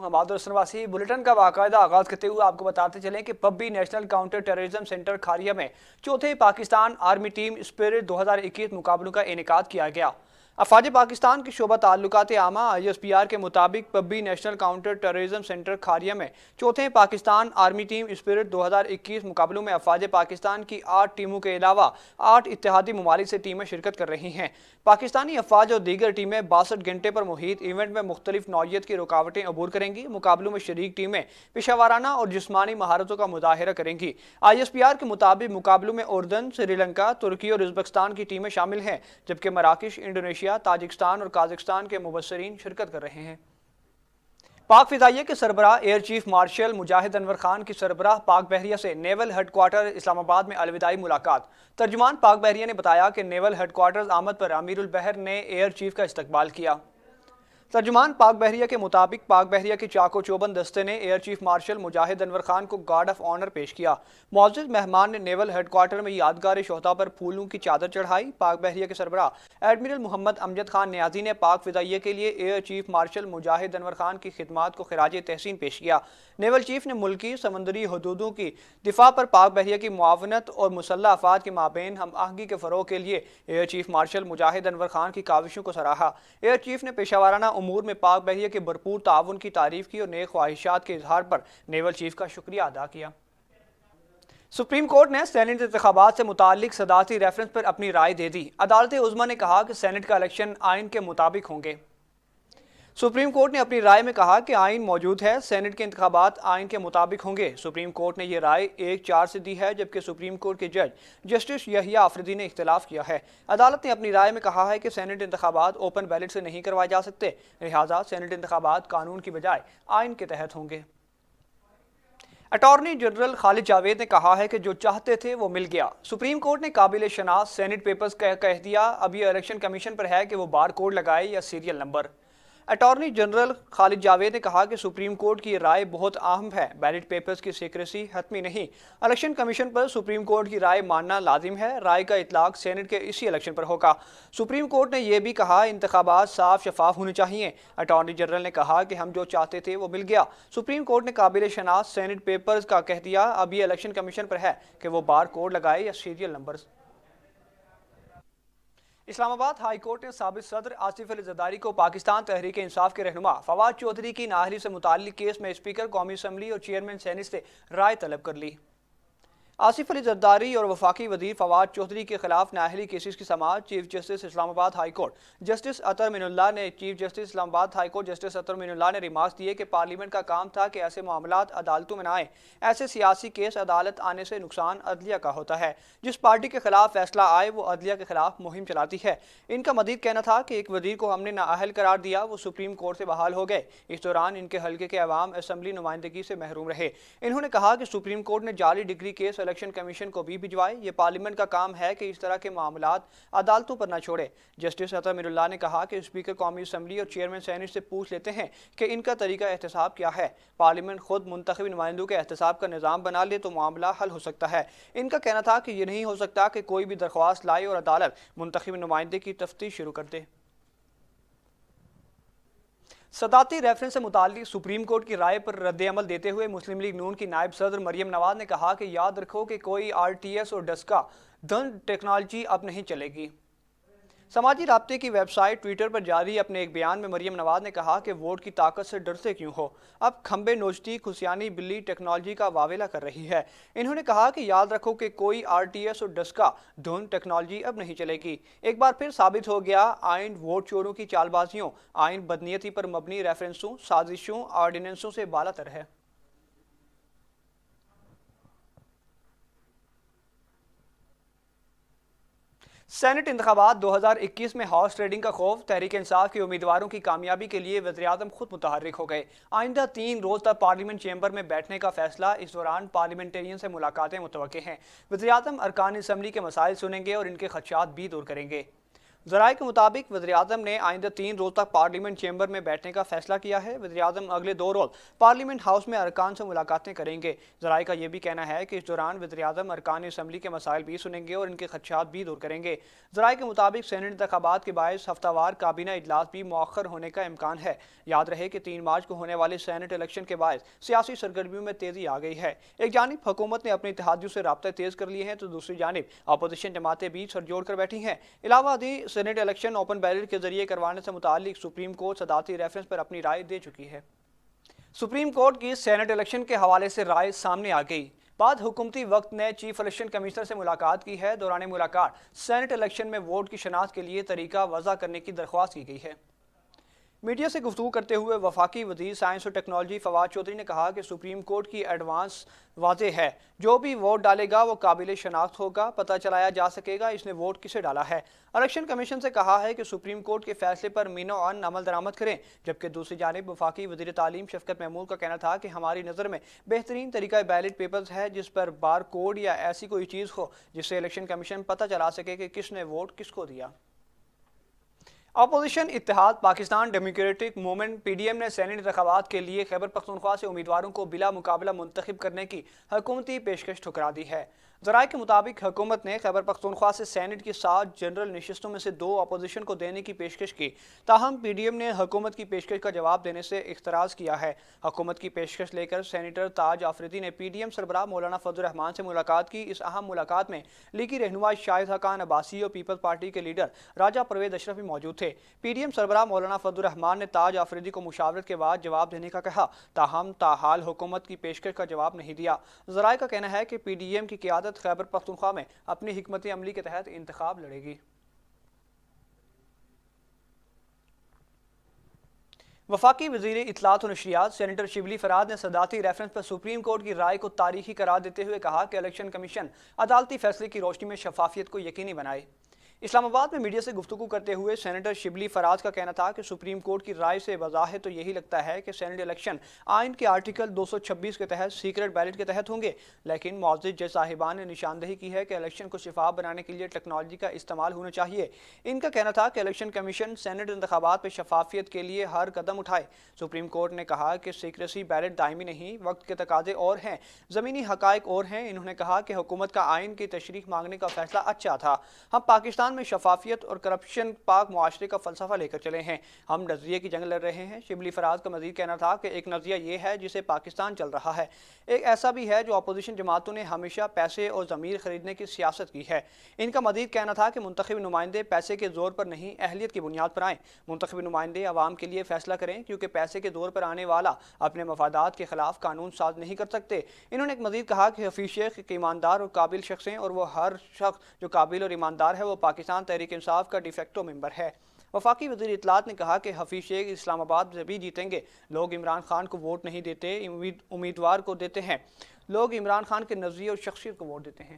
हम बहादुर सनवासी बुलेटिन का बाकायदा आगाज करते हुए आपको बताते चलें कि पब्बी नेशनल काउंटर टेररिज्म सेंटर खारिया में चौथे पाकिस्तान आर्मी टीम स्पिरिट 2021 मुकाबलों का इनेकाद किया गया। अफवाज पाकिस्तान की शोबा ताल्लुकात आमा ISPR के मुताबिक पब्बी नेशनल काउंटर टेररिज्म सेंटर खारिया में चौथे पाकिस्तान आर्मी टीम स्पिरिट 2021 मुकाबलों में अफवाज पाकिस्तान की 8 टीमों के अलावा 8 इत्तेहादी ममालिक से टीमें शिरकत कर रही हैं। पाकिस्तानी अफवाज और दीगर टीमें 62 घंटे पर मुहित इवेंट में मुख्तलिफ नौइयत की रुकावटें अबूर करेंगी। मुकाबलों में शरीक टीमें पेशावराना और जिस्मानी महारतों का मुजाहिरा करेंगी। ISPR के मुताबिक मुकाबलों में उर्दन, श्रीलंका, तुर्की और उज़्बेकिस्तान की टीमें शामिल हैं, जबकि मराकश, इंडोनेशिया, ताजिकिस्तान और काज़ाख्स्तान के मुबस्सिरीन शिरकत कर रहे हैं। पाक फिजाइया के सरबराह एयर चीफ मार्शल मुजाहिद अनवर खान की सरबराह पाक बहरिया से नेवल हेडक्वार्टर इस्लामाबाद में अलविदाई मुलाकात। तर्जुमान पाक बहरिया ने बताया कि नेवल हेडक्वार्टर आमद पर अमीरुल बहर ने एयर चीफ का इस्तकबाल किया। तर्जुमान पाक बहरिया के मुताबिक पाक बहरिया के चाको चौबंद दस्ते ने एयर चीफ मार्शल मुजाहिद अनवर खान को गार्ड ऑफ ऑनर पेश किया। मुअज़्ज़िज़ मेहमान ने नेवल हेडक्वार्टर में यादगार शोहदा पर फूलों की चादर चढ़ाई। पाक बहरिया के सरबराह एडमिरल मोहम्मद अमजद खान न्याजी ने पाक फिजाइया के लिए एयर चीफ मार्शल मुजाहिद अनवर खान की खिदमात को खिराज तहसीन पेश किया। नेवल चीफ ने मुल्की समंदरी हदूदों की दिफा पर पाक बहरिया की मुआवनत और मुसल्लह अफवाज के माबेन हम आहंगी के फ़रोग़ के लिए एयर चीफ मार्शल मुजाहिद अनवर खान की काविशों को सराहा। एयर चीफ ने पेशावराना उमूर में पाक बहरिया के भरपूर ताउन की तारीफ की और नेक ख्वाहिशात के इजहार पर नेवल चीफ का शुक्रिया अदा किया। सुप्रीम कोर्ट ने सेनेट इंतखाबात से मुताल्लिक सदारती रेफरेंस पर अपनी राय दे दी। अदालत उज़्मा ने कहा कि सेनेट का इलेक्शन आइन के मुताबिक होंगे। सुप्रीम कोर्ट ने अपनी राय में कहा कि आइन मौजूद है, सेनेट के इंतखाबात आइन के मुताबिक होंगे। सुप्रीम कोर्ट ने यह राय 1-4 से दी है, जबकि सुप्रीम कोर्ट के जज जस्टिस यहिया आफरीदी ने इख्तिलाफ किया है। अदालत ने अपनी राय में कहा है कि सेनेट इंतखाबात ओपन बैलेट से नहीं करवाए जा सकते, लिहाजा सेनेट इंतखाबात कानून की बजाय आइन के तहत होंगे। अटॉर्नी जनरल खालिद जावेद ने कहा है कि जो चाहते थे वो मिल गया। सुप्रीम कोर्ट ने काबिल शनास सेनेट पेपर्स कह दिया, अब यह इलेक्शन कमीशन पर है कि वो बार कोड लगाए या serial number. Attorney general Khalid Javed ने कहा कि सुप्रीम कोर्ट की राय बहुत अहम है, बैलेट पेपर्स की सीक्रेसी हतमी नहीं। इलेक्शन कमीशन पर सुप्रीम कोर्ट की राय मानना लाजिम है, राय का इतलाक सेनेट के इसी इलेक्शन पर होगा। सुप्रीम कोर्ट ने यह भी कहा इंतखाबात साफ शफाफ होने चाहिए। अटॉर्नी जनरल ने कहा कि हम जो चाहते थे वो मिल गया। सुप्रीम कोर्ट ने काबिल शनास सेनेट पेपर्स का कह दिया, अब यह इलेक्शन कमीशन पर है कि वो बार कोड लगाए या serial number. Islamabad high court ने साबिक सदर आसिफ अली जरदारी को पाकिस्तान तहरीक इंसाफ के रहनुमा फवाद चौधरी की नाअहली से मुताल्लिक केस में स्पीकर कौमी असम्बली और चेयरमैन सेनेट से राय तलब कर ली। आसिफ अली जरदारी और वफाकी वजीर फवाद चौधरी के खिलाफ नाअहली केसेस की समाअत chief justice Islamabad high court justice Athar Minallah ने chief justice Islamabad high court justice Athar Minallah ने रिमार्क्स दिए कि पार्लियामेंट का काम था कि ऐसे मामलात अदालतों में न आए। ऐसे सियासी केस अदालत आने से नुकसान अदलिया का होता है। जिस पार्टी के खिलाफ फैसला आए वो अदलिया के खिलाफ मुहिम चलाती है। इनका मजीद कहना था कि एक वजीर को हमने नाअहल करार दिया, वो सुप्रीम कोर्ट से बहाल हो गए। इस दौरान इनके हल्के के अवाम असम्बली नुमाइंदगी से महरूम रहे। इन्होंने कहा कि सुप्रीम कोर्ट ने जाली डिग्री केस इलेक्शन कमीशन को भी भिजवाए। ये पार्लियामेंट का काम है कि इस तरह के मामलात अदालतों पर न छोड़े। जस्टिस अतर मिनुल्लाह ने कहा कि स्पीकर कौमी असम्बली और चेयरमैन सेनेट से पूछ लेते हैं कि इनका तरीका एहतसाब क्या है। पार्लियामेंट खुद मुंतखब नुमाइंदों के एहतसाब का निज़ाम बना ले तो मामला हल हो सकता है। इनका कहना था कि यह नहीं हो सकता कि कोई भी दरख्वास्त लाए और अदालत मुंतखब नुमाइंदे की तफ्तीश शुरू कर दे। सदाती रेफरेंस से मुताल्लिक सुप्रीम कोर्ट की राय पर रद्द अमल देते हुए मुस्लिम लीग नून की नायब सदर मरियम नवाज ने कहा कि याद रखो कि कोई RTS और डस्का धन टेक्नोलॉजी अब नहीं चलेगी। समाजी राब्ते की वेबसाइट ट्विटर पर जारी अपने एक बयान में मरियम नवाज ने कहा कि वोट की ताकत से डरते क्यों हो, अब खंबे नोचती खुशियानी बिल्ली टेक्नोलॉजी का वावेला कर रही है। इन्होंने कहा कि याद रखो कि कोई RTS और डस्का धुन टेक्नोलॉजी अब नहीं चलेगी। एक बार फिर साबित हो गया आइन वोट चोरों की चालबाजियों, आइन बदनीयती पर मबनी रेफरेंसों, साजिशों, ऑर्डिनेंसों से बालातर है। सेनेट इंतखाबात 2021 में हॉर्स ट्रेडिंग का खौफ, तहरीक इंसाफ के उम्मीदवारों की कामयाबी के लिए वज़ीर-ए-आज़म खुद मुतहर्रिक हो गए। आइंदा 3 रोज तक पार्लियामेंट चैम्बर में बैठने का फैसला। इस दौरान पार्लियामेंटेरियन से मुलाकातें मुतवक्के हैं। वज़ीर-ए-आज़म अरकान असम्बली के मसाइल सुनेंगे और इनके खदशात भी दूर करेंगे। ذرائع کے مطابق وزیراعظم نے آئندہ 3 روز تک پارلیمنٹ چیمبر میں بیٹھنے کا فیصلہ کیا ہے۔ وزیراعظم اگلے 2 روز پارلیمنٹ ہاؤس میں ارکان سے ملاقاتیں کریں گے۔ ذرائع کا یہ بھی کہنا ہے کہ اس دوران وزیراعظم ارکان اسمبلی کے مسائل بھی سنیں گے اور ان کے خدشات بھی دور کریں گے۔ ذرائع کے مطابق سینٹ انتخابات کے باعث ہفتہ وار کابینہ اجلاس بھی مؤخر ہونے کا امکان ہے۔ یاد رہے کہ 3 مارچ کو ہونے والے سینٹ الیکشن کے باعث سیاسی سرگرمیوں میں تیزی آ گئی ہے۔ ایک جانب حکومت نے اپنے اتحادیوں سے رابطے تیز کر لیے ہیں تو دوسری جانب اپوزیشن جماعتیں بھی سر جوڑ کر بیٹھی ہیں۔ علاوہ ازیں سینٹ الیکشن اوپن بیلٹ کے ذریعے کروانے سے متعلق سپریم کورٹ صدارتی ریفرنس پر اپنی رائے دے چکی ہے۔ سپریم کورٹ کی سینٹ الیکشن کے حوالے سے رائے سامنے آ گئی۔ بعد حکومتی وقت نے چیف الیکشن کمشنر سے ملاقات کی ہے۔ دوران ملاقات سینٹ الیکشن میں ووٹ کی شناخت کے لیے طریقہ وضع کرنے کی درخواست کی گئی ہے۔ میڈیا سے گفتگو کرتے ہوئے وفاقی وزیر سائنس اور ٹیکنالوجی فواد چودھری نے کہا کہ سپریم کورٹ کی ایڈوانس واضح ہے، جو بھی ووٹ ڈالے گا وہ قابل شناخت ہوگا، پتہ چلایا جا سکے گا اس نے ووٹ کسے ڈالا ہے۔ الیکشن کمیشن سے کہا ہے کہ سپریم کورٹ کے فیصلے پر مینو عن عمل درآمد کریں، جبکہ دوسری جانب وفاقی وزیر تعلیم شفقت محمود کا کہنا تھا کہ ہماری نظر میں بہترین طریقہ بیلٹ پیپرز ہے جس پر بار کوڈ یا ایسی کوئی چیز ہو جس سے الیکشن کمیشن پتہ چلا سکے کہ کس نے ووٹ کس کو دیا۔ اپوزیشن اتحاد Pakistan Democratic Movement P D M نے سینٹ انتخابات کے لیے خیبر پختونخوا سے امیدواروں کو بلا مقابلہ منتخب کرنے کی حکومتی پیشکش ٹھکرا دی ہے۔ ذرائع کے مطابق حکومت نے خیبر پختونخوا سے سینٹ کی 7 جنرل نشستوں میں سے 2 اپوزیشن کو دینے کی پیشکش کی، تاہم پی ڈی ایم نے حکومت کی پیشکش کا جواب دینے سے اعتراض کیا ہے۔ حکومت کی پیشکش لے کر سینیٹر تاج آفریدی نے پی ڈی ایم سربراہ مولانا فضل الرحمان سے ملاقات کی۔ اس اہم ملاقات میں لیگی رہنما شاہد حقان عباسی اور پیپلز پارٹی کے لیڈر راجہ پرویز اشرف بھی موجود تھے۔ پی ڈی ایم سربراہ مولانا فضل الرحمان نے تاج آفریدی کو مشاورت کے بعد جواب دینے کا کہا، تاہم تاحال حکومت کی پیشکش کا جواب نہیں دیا۔ ذرائع کا کہنا ہے کہ پی ڈی ایم کی قیادت خیبر پختونخوا میں اپنی حکمت عملی کے تحت انتخاب لڑے گی۔ وفاقی وزیر اطلاعات و نشریات سینیٹر شبلی فراد نے صدارتی ریفرنس پر سپریم کورٹ کی رائے کو تاریخی قرار دیتے ہوئے کہا کہ الیکشن کمیشن عدالتی فیصلے کی روشنی میں شفافیت کو یقینی بنائے۔ اسلام آباد میں میڈیا سے گفتگو کرتے ہوئے سینیٹر شبلی فراز کا کہنا تھا کہ سپریم کورٹ کی رائے سے وضاحت تو یہی لگتا ہے کہ سینٹ الیکشن آئین کے آرٹیکل 226 کے تحت سیکرٹ بیلٹ کے تحت ہوں گے، لیکن معزز جج صاحبان نے نشاندہی کی ہے کہ الیکشن کو شفاف بنانے کے لیے ٹیکنالوجی کا استعمال ہونا چاہیے۔ ان کا کہنا تھا کہ الیکشن کمیشن سینٹ انتخابات میں شفافیت کے لیے ہر قدم اٹھائے۔ سپریم کورٹ نے کہا کہ سیکریسی بیلٹ دائمی نہیں، وقت کے تقاضے اور ہیں، زمینی حقائق اور ہیں۔ انہوں نے کہا کہ حکومت کا آئین کی تشریح مانگنے کا فیصلہ اچھا تھا۔ ہم پاکستان میں شفافیت اور کرپشن پاک معاشرے کا فلسفہ لے کر چلے ہیں، ہم نظریے کی جنگ لڑ رہے ہیں۔ شبلی فراز کا مزید کہنا تھا کہ ایک نظریہ یہ ہے جسے پاکستان چل رہا ہے، ایک ایسا بھی ہے جو اپوزیشن جماعتوں نے ہمیشہ پیسے اور ضمیر خریدنے کی سیاست کی ہے۔ ان کا مزید کہنا تھا کہ منتخب نمائندے پیسے کے زور پر نہیں، اہلیت کی بنیاد پر آئیں۔ منتخب نمائندے عوام کے لیے فیصلہ کریں، کیونکہ پیسے کے زور پر آنے والا اپنے مفادات کے خلاف قانون ساز نہیں کر سکتے۔ انہوں نے مزید کہا کہ حفیظ شیخ ایک ایماندار اور قابل شخص ہیں، اور وہ ہر شخص جو قابل اور ایماندار ہے وہ پاکستان تحریک انصاف کا ڈی فیکٹو ممبر ہے۔ وفاقی وزیر اطلاعات نے کہا کہ حفیظ شیخ اسلام آباد سے بھی جیتیں گے۔ لوگ عمران خان کو ووٹ نہیں دیتے، امیدوار کو دیتے ہیں۔ لوگ عمران خان کے نظریے اور شخصیت کو ووٹ دیتے ہیں۔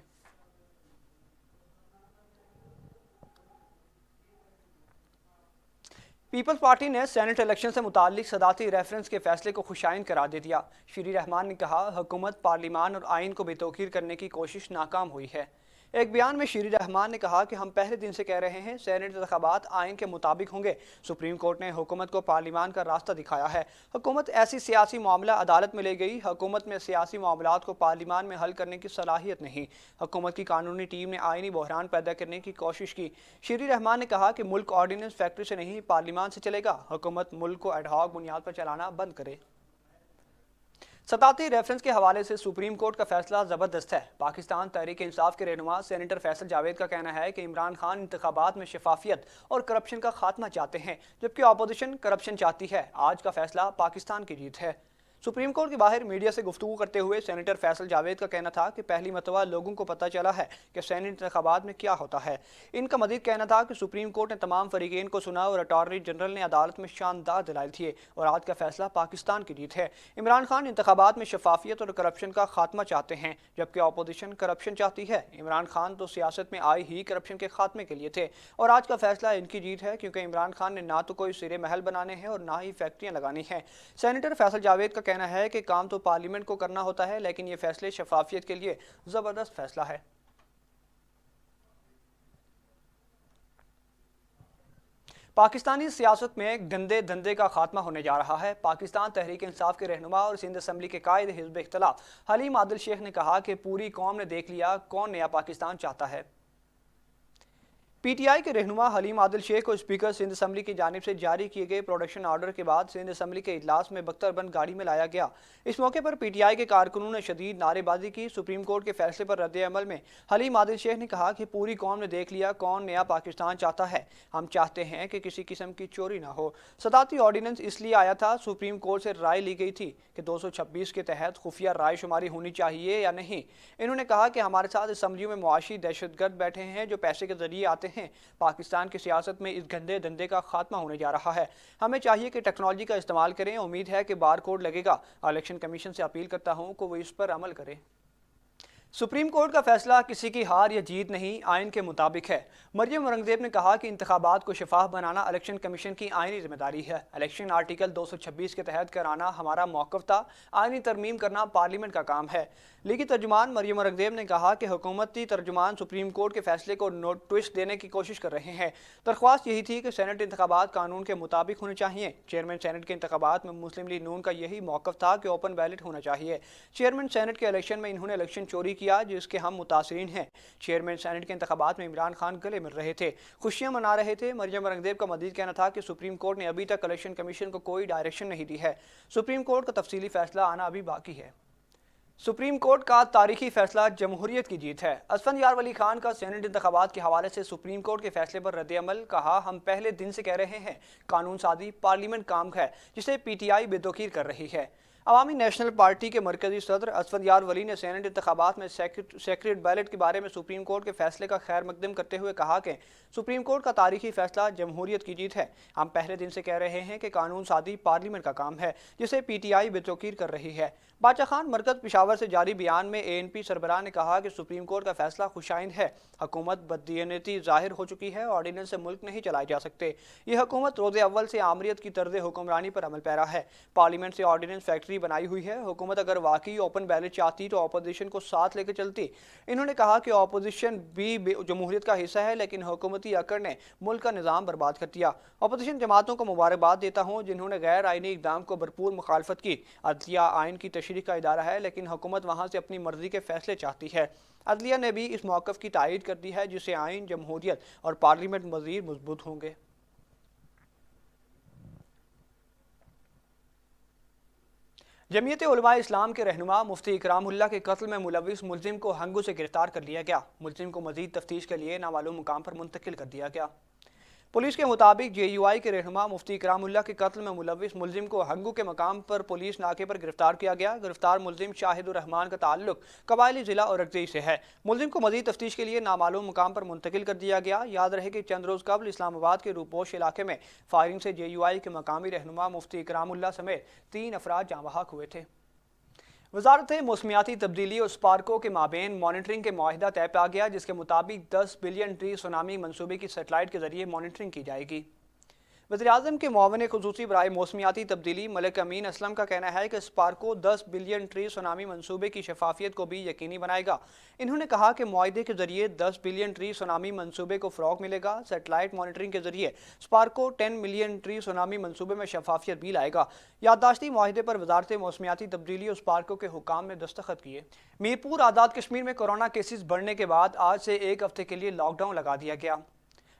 پیپلز پارٹی نے سینٹ الیکشن سے متعلق صدارتی ریفرنس کے فیصلے کو خوشائن قرار دے دیا۔ شیری رحمان نے کہا حکومت پارلیمان اور آئین کو بے توقیر کرنے کی کوشش ناکام ہوئی ہے۔ ایک بیان میں شیری رحمان نے کہا کہ ہم پہلے دن سے کہہ رہے ہیں سینٹ انتخابات آئین کے مطابق ہوں گے۔ سپریم کورٹ نے حکومت کو پارلیمان کا راستہ دکھایا ہے۔ حکومت ایسی سیاسی معاملہ عدالت میں لے گئی۔ حکومت میں سیاسی معاملات کو پارلیمان میں حل کرنے کی صلاحیت نہیں۔ حکومت کی قانونی ٹیم نے آئینی بحران پیدا کرنے کی کوشش کی۔ شیری رحمان نے کہا کہ ملک آرڈیننس فیکٹری سے نہیں پارلیمان سے چلے گا۔ حکومت ملک کو ایڈ ہاک بنیاد پر چلانا بند کرے۔ صدارتی ریفرنس کے حوالے سے سپریم کورٹ کا فیصلہ زبردست ہے۔ پاکستان تحریک انصاف کے رہنما سینیٹر فیصل جاوید کا کہنا ہے کہ عمران خان انتخابات میں شفافیت اور کرپشن کا خاتمہ چاہتے ہیں، جبکہ اپوزیشن کرپشن چاہتی ہے۔ آج کا فیصلہ پاکستان کی جیت ہے۔ سپریم کورٹ کے باہر میڈیا سے گفتگو کرتے ہوئے سینیٹر فیصل جاوید کا کہنا تھا کہ پہلی مرتبہ لوگوں کو پتہ چلا ہے کہ سینٹ انتخابات میں کیا ہوتا ہے۔ ان کا مزید کہنا تھا کہ سپریم کورٹ نے تمام فریقین کو سنا اور اٹارنی جنرل نے عدالت میں شاندار دلائل دیے، اور آج کا فیصلہ پاکستان کی جیت ہے۔ عمران خان انتخابات میں شفافیت اور کرپشن کا خاتمہ چاہتے ہیں، جبکہ اپوزیشن کرپشن چاہتی ہے۔ عمران خان تو سیاست میں آئے ہی کرپشن کے خاتمے کے لیے تھے، اور آج کا فیصلہ ان کی جیت ہے، کیونکہ عمران خان نے نہ تو کوئی سرے محل بنانے ہیں اور نہ ہی فیکٹریاں لگانی ہیں۔ سینیٹر فیصل جاوید کا کہنا ہے کہ کام تو پارلیمنٹ کو کرنا ہوتا ہے، لیکن یہ فیصلے شفافیت کے لیے زبردست فیصلہ ہے۔ پاکستانی سیاست میں گندے دھندے کا خاتمہ ہونے جا رہا ہے۔ پاکستان تحریک انصاف کے رہنما اور سندھ اسمبلی کے قائد حزب اختلاف حلیم عادل شیخ نے کہا کہ پوری قوم نے دیکھ لیا کون نیا پاکستان چاہتا ہے۔ پی ٹی آئی کے رہنما حلیم عادل شیخ کو اسپیکر سندھ اسمبلی کی جانب سے جاری کیے گئے پروڈکشن آرڈر کے بعد سندھ اسمبلی کے اجلاس میں بختر بند گاڑی میں لایا گیا۔ اس موقع پر پی ٹی آئی کے کارکنوں نے شدید نعرے بازی کی۔ سپریم کورٹ کے فیصلے پر رد عمل میں حلیم عادل شیخ نے کہا کہ پوری قوم نے دیکھ لیا کون نیا پاکستان چاہتا ہے۔ ہم چاہتے ہیں کہ کسی قسم کی چوری نہ ہو۔ صدارتی آرڈیننس اس لیے آیا تھا، سپریم کورٹ سے رائے لی گئی تھی کہ 226 کے تحت خفیہ رائے شماری ہونی چاہیے یا نہیں۔ انہوں نے کہا کہ ہمارے ساتھ اسمبلیوں میں معاشی دہشت گرد بیٹھے ہیں جو پیسے کے ذریعے آتے ہیں۔ پاکستان کی سیاست میں اس گندے دھندے کا خاتمہ ہونے جا رہا ہے۔ ہمیں چاہیے کہ ٹیکنالوجی کا استعمال کریں۔ امید ہے کہ بار کوڈ لگے گا۔ الیکشن کمیشن سے اپیل کرتا ہوں کہ وہ اس پر عمل کرے۔ سپریم کورٹ کا فیصلہ کسی کی ہار یا جیت نہیں، آئین کے مطابق ہے۔ مریم اورنگزیب نے کہا کہ انتخابات کو شفاف بنانا الیکشن کمیشن کی آئینی ذمہ داری ہے۔ الیکشن آرٹیکل 226 کے تحت کرانا ہمارا موقف تھا، آئینی ترمیم کرنا پارلیمنٹ کا کام ہے۔ لیگی ترجمان مریم اورنگزیب نے کہا کہ حکومتی ترجمان سپریم کورٹ کے فیصلے کو ٹوسٹ دینے کی کوشش کر رہے ہیں۔ درخواست یہی تھی کہ سینٹ انتخابات قانون کے مطابق ہونے چاہیے۔ چیئرمین سینٹ کے انتخابات میں مسلم لیگ نون کا یہی موقف تھا کہ اوپن بیلٹ ہونا چاہیے۔ چیئرمین سینٹ کے الیکشن میں انہوں نے الیکشن چوری کیا جس کے ہم متاثرین ہیں۔ چیئرمین سینٹ کے انتخابات میں عمران خان گلے مل رہے تھے، خوشیاں منا رہے تھے۔ مریم اورنگزیب کا مزید کہنا تھا کہ سپریم کورٹ نے ابھی تک الیکشن کمیشن کو کوئی ڈائریکشن نہیں دی ہے۔ سپریم کورٹ کا تفصیلی فیصلہ آنا ابھی باقی ہے۔ سپریم کورٹ کا تاریخی فیصلہ جمہوریت کی جیت ہے۔ اسفندیار ولی خان کا سینٹ انتخابات کے حوالے سے سپریم کورٹ کے فیصلے پر رد عمل۔ کہا ہم پہلے دن سے کہہ رہے ہیں قانون سازی پارلیمنٹ کام ہے جسے پی ٹی آئی بے توقیر کر رہی ہے۔ عوامی نیشنل پارٹی کے مرکزی صدر اسفندیار ولی نے سینٹ انتخابات میں سیکریٹ بیلٹ کے بارے میں سپریم کورٹ کے فیصلے کا خیر مقدم کرتے ہوئے کہا کہ سپریم کورٹ کا تاریخی فیصلہ جمہوریت کی جیت ہے۔ ہم پہلے دن سے کہہ رہے ہیں کہ قانون سازی پارلیمنٹ کا کام ہے جسے پی ٹی آئی بے توقیر کر رہی ہے۔ باچا خان مرکز پشاور سے جاری بیان میں اے این پی سربراہ نے کہا کہ سپریم کورٹ کا فیصلہ خوشائند ہے۔ حکومت بددیانتی ظاہر ہو چکی ہے، آرڈیننس سے ملک نہیں چلائے جا سکتے۔ یہ حکومت روز اول سے آمریت کی طرز حکمرانی پر عمل پیرا ہے۔ پارلیمنٹ سے آرڈیننس فیکٹری بنائی ہوئی ہے۔ حکومت اگر واقعی اوپن بیلٹ چاہتی تو اپوزیشن کو ساتھ لے کے چلتی۔ انہوں نے کہا کہ اپوزیشن بھی جمہوریت کا حصہ ہے، لیکن حکومتی اکڑ نے ملک کا نظام برباد کر دیا۔ اپوزیشن جماعتوں کو مبارکباد دیتا ہوں جنہوں نے غیر آئینی اقدام کو بھرپور مخالفت کی۔ عدلیہ آئین کی تشریح کا ادارہ ہے، لیکن حکومت وہاں سے اپنی مرضی کے فیصلے چاہتی ہے۔ عدلیہ نے بھی اس موقف کی تائید کر دی ہے جس سے آئین، جمہوریت اور پارلیمنٹ مزید مضبوط ہوں گے۔ جمعیت علماء اسلام کے رہنما مفتی اکرام اللہ کے قتل میں ملوث ملزم کو ہنگو سے گرفتار کر لیا گیا۔ ملزم کو مزید تفتیش کے لیے نامعلوم مقام پر منتقل کر دیا گیا۔ پولیس کے مطابق جے یو آئی کے رہنما مفتی اکرام اللہ کے قتل میں ملوث ملزم کو ہنگو کے مقام پر پولیس ناکے پر گرفتار کیا گیا۔ گرفتار ملزم شاہد الرحمان کا تعلق قبائلی ضلع اورکزئی سے ہے۔ ملزم کو مزید تفتیش کے لیے نامعلوم مقام پر منتقل کر دیا گیا۔ یاد رہے کہ چند روز قبل اسلام آباد کے روپوش علاقے میں فائرنگ سے جے یو آئی کے مقامی رہنما مفتی اکرام اللہ سمیت 3 افراد جاں بحق ہوئے تھے۔ وزارت موسمیاتی تبدیلی اور اسپارکو کے مابین مانیٹرنگ کے معاہدہ طے پا گیا جس کے مطابق 10 بلین ٹری سونامی منصوبے کی سیٹلائٹ کے ذریعے مانیٹرنگ کی جائے گی۔ وزیراعظم کے معاون خصوصی برائے موسمیاتی تبدیلی ملک امین اسلم کا کہنا ہے کہ اسپارکو 10 بلین ٹری سونامی منصوبے کی شفافیت کو بھی یقینی بنائے گا۔ انہوں نے کہا کہ معاہدے کے ذریعے 10 بلین ٹری سونامی منصوبے کو فروغ ملے گا۔ سیٹلائٹ مانیٹرنگ کے ذریعے اسپارکو 10 ملین ٹری سونامی منصوبے میں شفافیت بھی لائے گا۔ یادداشتی معاہدے پر وزارت موسمیاتی تبدیلی اور اسپارکو کے حکام نے دستخط کیے۔ میرپور آزاد کشمیر میں کورونا کیسز بڑھنے کے بعد آج سے 1 ہفتے کے لیے لاک ڈاؤن لگا دیا گیا۔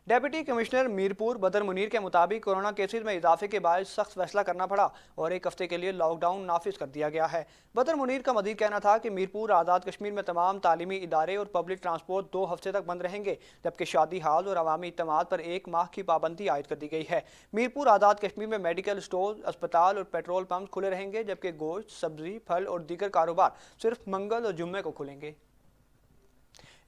ڈیپٹی کمشنر میرپور بدر منیر کے مطابق کورونا کیسز میں اضافے کے باعث سخت فیصلہ کرنا پڑا اور 1 ہفتے کے لیے لاک ڈاؤن نافذ کر دیا گیا ہے۔ بدر منیر کا مزید کہنا تھا کہ میرپور آزاد کشمیر میں تمام تعلیمی ادارے اور پبلک ٹرانسپورٹ 2 ہفتے تک بند رہیں گے، جبکہ شادی ہال اور عوامی اجتماعات پر 1 ماہ کی پابندی عائد کر دی گئی ہے۔ میرپور آزاد کشمیر میں میڈیکل سٹور، اسپتال اور پیٹرول پمپس کھلے رہیں گے، جبکہ گوشت، سبزی، پھل اور دیگر کاروبار صرف منگل اور جمعے کو کھلیں گے۔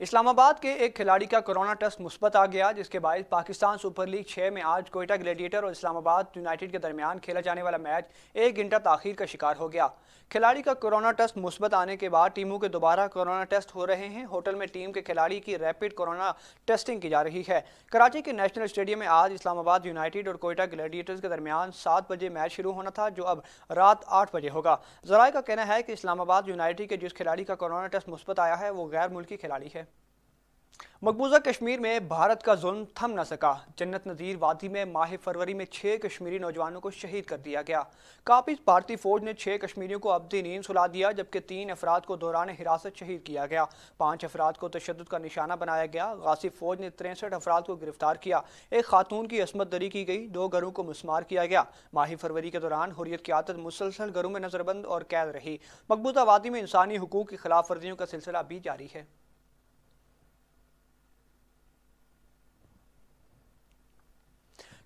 اسلام آباد کے ایک کھلاڑی کا کورونا ٹیسٹ مثبت آ گیا جس کے باعث پاکستان سپر لیگ 6 میں آج کوئٹہ گلیڈیٹر اور اسلام آباد یونائیٹڈ کے درمیان کھیلا جانے والا میچ 1 گھنٹہ تاخیر کا شکار ہو گیا۔ کھلاڑی کا کورونا ٹیسٹ مثبت آنے کے بعد ٹیموں کے دوبارہ کورونا ٹیسٹ ہو رہے ہیں۔ ہوٹل میں ٹیم کے کھلاڑی کی ریپڈ کورونا ٹیسٹنگ کی جا رہی ہے۔ کراچی کے نیشنل اسٹیڈیم میں آج اسلام آباد یونائیٹڈ اور کوئٹہ گلیڈیٹرز کے درمیان 7 بجے میچ شروع ہونا تھا جو اب رات 8 بجے ہوگا۔ ذرائع کا کہنا ہے کہ اسلام آباد یونائیٹڈ کے جس کھلاڑی کا کورونا ٹیسٹ مثبت آیا ہے وہ غیر ملکی کھلاڑی ہے۔ मकबूजा कश्मीर में भारत का जुल्म थम न सका। जन्नत नज़ीर वादी में माह फरवरी में 6 कश्मीरी नौजवानों को शहीद कर दिया गया। काबिज भारतीय फौज ने 6 कश्मीरियों को अब्दी नींद सुला दिया, जबकि 3 अफराद को दौरान हिरासत शहीद किया गया। 5 अफराद को तशद्दुद का निशाना बनाया गया। गासिब फौज ने 63 अफराद को गिरफ्तार किया। एक खातून की असमत दरी की गई। 2 घरों को मुस्मार किया गया। माह फरवरी के दौरान हुर्रियत की आदत मुसलसल घरों में नजरबंद और कैद रही। मकबूजा वादी में इंसानी हुकूक की खिलाफ वर्जियों का सिलसिला भी जारी है।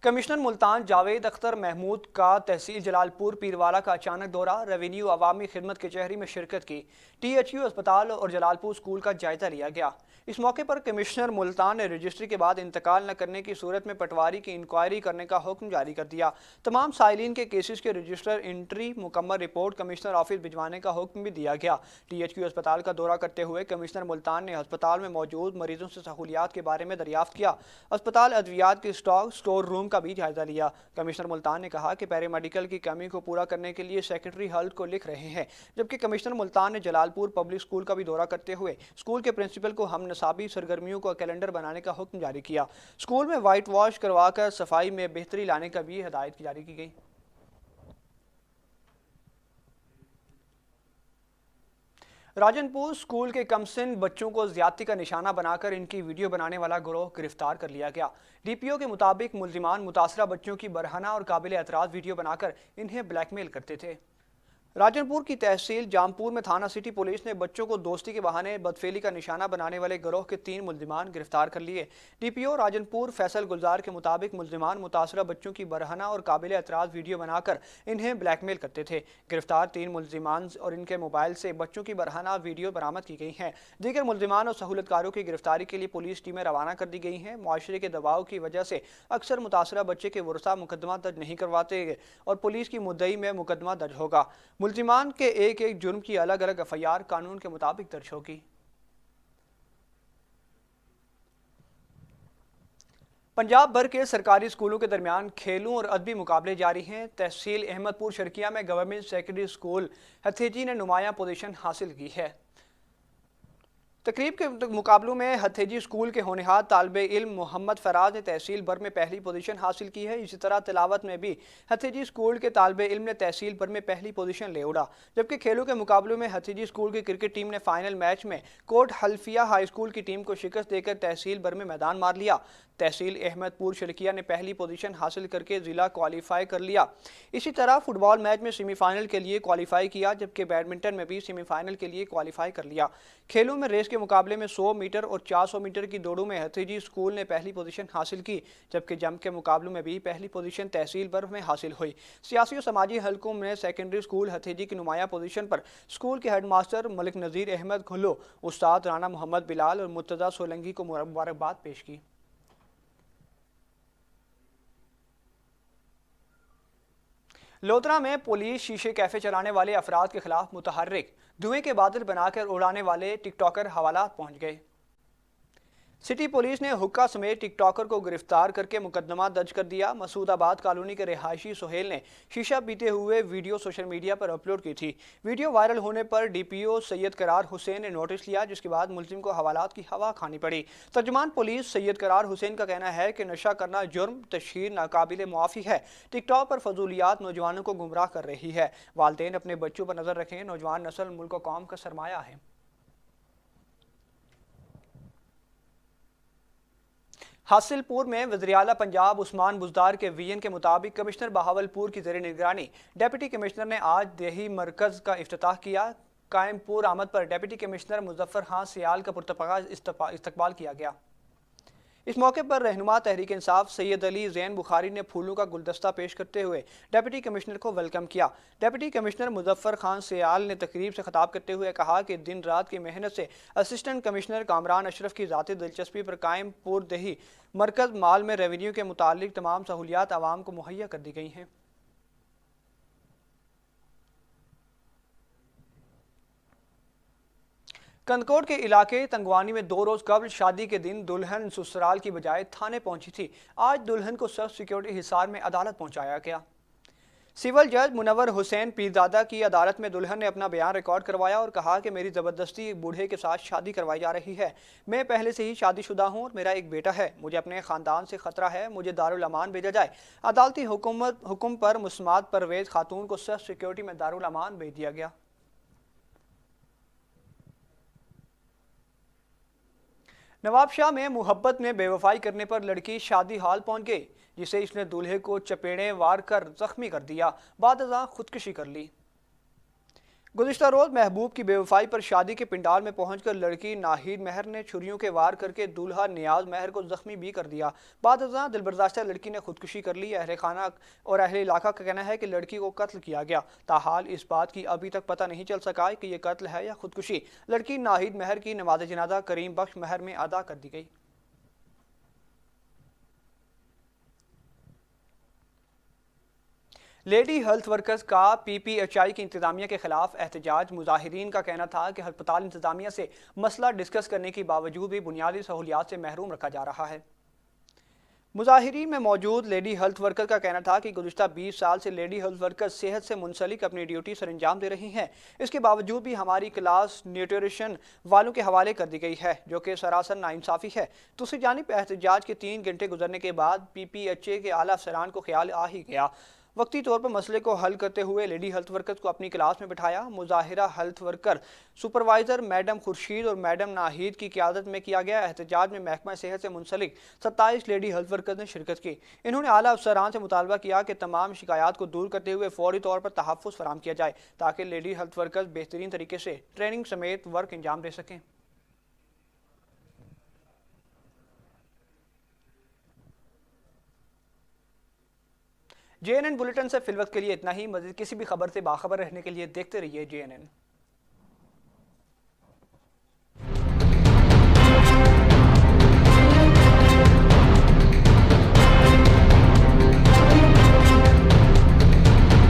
कमिश्नर मुल्तान जावेद अख्तर महमूद का तहसील जलालपुर पीरवाला का अचानक दौरा। रेवेन्यू अवामी खिदमत कचहरी में शिरकत की। THU अस्पताल और जलालपुर स्कूल का जायजा लिया गया। इस मौके पर कमिश्नर मुल्तान ने रजिस्ट्री के बाद इंतकाल न करने की सूरत में पटवारी की इंक्वायरी करने का हुक्म जारी कर दिया। तमाम साइलिन के केसेस के रजिस्टर एंट्री मुकम्मल रिपोर्ट कमिश्नर ऑफिस भिजवाने का हुक्म भी दिया गया। THU अस्पताल का दौरा करते हुए कमिश्नर मुल्तान ने अस्पताल में मौजूद मरीजों से सहूलियात के बारे में दरियाफ्त किया। अस्पताल अद्वियात के स्टोर रूम का भी जायजा लिया। कमिश्नर मुल्तान ने कहा कि पैरामेडिकल की कमी को पूरा करने के लिए सेक्रेटरी हेल्थ को लिख रहे हैं। जबकि कमिश्नर मुल्तान ने जलालपुर पब्लिक स्कूल का भी दौरा करते हुए स्कूल के प्रिंसिपल को हम नसाबी सरगर्मियों का कैलेंडर बनाने का हुक्म जारी किया। स्कूल में वाइट वॉश करवाकर सफाई में बेहतरी लाने का भी हिदायत जारी की गई। राजनपुर स्कूल के कमसिन बच्चों को ज्यादती का निशाना बनाकर इनकी वीडियो बनाने वाला गिरोह गिरफ्तार कर लिया गया। DPO के मुताबिक मुल्जिमान मुतासरा बच्चों की बरहना और काबिल एतराज़ वीडियो बनाकर इन्हें ब्लैकमेल करते थे। राजनपुर की तहसील जामपुर में थाना सिटी पुलिस ने बच्चों को दोस्ती के बहाने बदफेली का निशाना बनाने वाले गिरोह के 3 मुल्जिमान गिरफ्तार कर लिए। DPO राजनपुर फैसल गुलजार के मुताबिक मुल्जिमान मुतासरा बच्चों की बरहना और काबिल एतराज़ वीडियो बनाकर इन्हें ब्लैकमेल करते थे। गिरफ्तार 3 मुल्जिमान और इनके मोबाइल से बच्चों की बरहना वीडियो बरामद की गई हैं। दीगर मुल्जिमान और सहूलतकारों की गिरफ्तारी के लिए पुलिस टीमें रवाना कर दी गई हैं। मुआशरे के दबाव की वजह से अक्सर मुतासरा बच्चे के वरसा मुकदमा दर्ज नहीं करवाते और पुलिस की मुद्दई में मुकदमा दर्ज होगा। मुल्जिमान के एक एक जुर्म की अलग अलग FIR कानून के मुताबिक दर्ज होगी। पंजाब भर के सरकारी स्कूलों के दरमियान खेलों और अदबी मुकाबले जारी हैं। तहसील अहमदपुर शर्किया में गवर्नमेंट सेकेंडरी स्कूल हथेजी ने नुमाया पोजीशन हासिल की है। तकरीब के मुकाबलों में हथेजी स्कूल के होनहार तालिबे इल्म मोहम्मद फराज ने तहसील भर में पहली पोजीशन हासिल की है। इसी तरह तिलावत में भी हथेजी स्कूल के तालिबे इल्म ने तहसील भर में पहली पोजीशन ले उड़ा। जबकि खेलों के मुकाबलों में हथेजी स्कूल की क्रिकेट टीम ने फाइनल मैच में कोट हल्फिया हाई स्कूल की टीम को शिकस्त देकर तहसील भर में मैदान मार लिया। तहसील अहमदपुर शर्किया ने पहली पोजीशन हासिल करके जिला क्वालिफाई कर लिया। इसी तरह फुटबॉल मैच में सेमीफाइनल के लिए क्वालिफाई किया, जबकि बैडमिंटन में भी सेमीफाइनल के लिए क्वालिफाई कर लिया। खेलों में रेस के मुकाबले में 100 मीटर और 400 मीटर की दौड़ों में हथेजी स्कूल ने पहली पोजीशन हासिल की, जबकि जंप के मुकाबलों में भी पहली पोजीशन तहसील भर में हासिल हुई। सियासी और समाजी हलकों में सेकेंडरी स्कूल हथेजी की नुमाया पोजीशन पर स्कूल के हेडमास्टर मलिक नज़ीर अहमद खुल्लो, उस्ताद राना मोहम्मद बिलाल और मुर्तज़ा सोलंकी को मुबारकबाद पेश की। लोधरा में पुलिस शीशे कैफे चलाने वाले अफराद के खिलाफ मुतहर्रिक धुएं के बादल बनाकर उड़ाने वाले टिकटॉकर हवालात पहुंच गए। सिटी पुलिस ने हुक्का समेत टिकटॉकर को गिरफ्तार करके मुकदमा दर्ज कर दिया। मसूदाबाद कॉलोनी के रिहायशी सुहेल ने शीशा पीते हुए वीडियो सोशल मीडिया पर अपलोड की थी। वीडियो वायरल होने पर DPO सैयद करार हुसैन ने नोटिस लिया, जिसके बाद मुलजिम को हवालात की हवा खानी पड़ी। तर्जुमान पुलिस सैयद करार हुसैन का कहना है कि नशा करना जुर्म, तशहीर नाकाबिल मुआफ़ी है। टिकटॉक पर फजूलियात नौजवानों को गुमराह कर रही है। वालिदैन अपने बच्चों पर नजर रखें। नौजवान नस्ल मुल्क और कौम का सरमाया है। हासिलपुर में वज़ीर-ए-आला पंजाब उस्मान बुज़दार के VN के मुताबिक कमिश्नर बहावलपुर की ज़ेर निगरानी डिप्टी कमिश्नर ने आज देही मरकज़ का इफ्तिताह किया। कायमपुर आमद पर डिप्टी कमिश्नर मुजफ्फर खान सियाल का पुरतपागा इस्तकबाल किया गया। इस मौके पर रहनुमा तहरीक इंसाफ सैयद अली ज़ैन बुखारी ने फूलों का गुलदस्ता पेश करते हुए डिप्टी कमिश्नर को वेलकम किया। डिप्टी कमिश्नर मुजफ्फर खान सियाल ने तकरीब से खिताब करते हुए कहा कि दिन रात की मेहनत से असिस्टेंट कमिश्नर कामरान अशरफ की ज़ाती दिलचस्पी पर कायमपुर दही मरकज़ माल में रेवेन्यू के मुतालिक तमाम सहूलियात आवाम को मुहैया कर दी गई हैं। कंदकोट के इलाके तंगवानी में 2 रोज कबल शादी के दिन दुल्हन ससुराल की बजाय थाने पहुंची थी। आज दुल्हन को सख्त सिक्योरिटी हिसार में अदालत पहुंचाया गया। सिविल जज मुनव्वर हुसैन पीरजादा की अदालत में दुल्हन ने अपना बयान रिकॉर्ड करवाया और कहा कि मेरी ज़बरदस्ती एक बूढ़े के साथ शादी करवाई जा रही है। मैं पहले से ही शादीशुदा हूं और मेरा एक बेटा है। मुझे अपने ख़ानदान से ख़तरा है। मुझे दारुल अमान भेजा जाए। अदालती हुक्म पर मुस्मात परवेज़ खातून को सख्त सिक्योरिटी में दारुल अमान भेज दिया गया। नवाबशाह में मुहब्बत में बेवफाई करने पर लड़की शादी हाल पहुंच गई, जिसे इसने दूल्हे को चपेड़े वार कर जख्मी कर दिया। बाद अज़ां खुदकुशी कर ली। गुज़िश्ता रोज महबूब की बेवफाई पर शादी के पिंडाल में पहुंचकर लड़की नाहिद महर ने छुरियों के वार करके दूल्हा नियाज महर को जख्मी भी कर दिया। बाद अज़ां दिलबर्दाश्ता लड़की ने खुदकुशी कर ली। अहले खाना और अहले इलाका का कहना है कि लड़की को कत्ल किया गया। ताहाल इस बात की अभी तक पता नहीं चल सका कि यह कत्ल है या खुदकुशी। लड़की नाहिद महर की नमाज जनाजा करीम बख्श महर में अदा कर दी गई। लेडी हेल्थ वर्कर्स का पीपीएचआई की इंतजामिया के खिलाफ एहतजाज। मुजाहिरीन का कहना था कि अस्पताल इंतजामिया से मसला डिस्कस करने के बावजूद भी बुनियादी सहूलियात से महरूम रखा जा रहा है। मुजाहिरीन में मौजूद लेडी हेल्थ वर्कर का कहना था कि गुज़िश्ता 20 साल से लेडी हेल्थ वर्कर सेहत से मुंसलिक अपनी ड्यूटी सर अंजाम दे रही हैं। इसके बावजूद भी हमारी क्लास न्यूट्रिशन वालों के हवाले कर दी गई है, जो कि सरासर नाइंसाफ़ी है। दूसरी जानिब एहतजाज के 3 घंटे गुजरने के बाद पीपीएचए के आला अफसरान को ख्याल आ ही गया। वक्ती तौर पर मसले को हल करते हुए लेडी हेल्थ वर्कर्स को अपनी क्लास में बिठाया। मुजाहिरा health worker supervisor madam Khurshid और मैडम नाहिद की क़यादत में किया गया एहतजाज में महकमा सेहत से मुंसलिक 27 लेडी हेल्थ वर्कर्स ने शिरकत की। इन्होंने आला अफसरान से मुतालबा किया कि तमाम शिकायत को दूर करते हुए फौरी तौर पर तहफ़्फ़ुज़ फराहम किया जाए, ताकि लेडी हेल्थ वर्कर्स बेहतरीन तरीके से ट्रेनिंग समेत वर्क अंजाम दे सकें। JNN बुलेटिन से फिलवक्त के लिए इतना ही। मज़ीद किसी भी खबर से बाखबर रहने के लिए देखते रहिए JNN।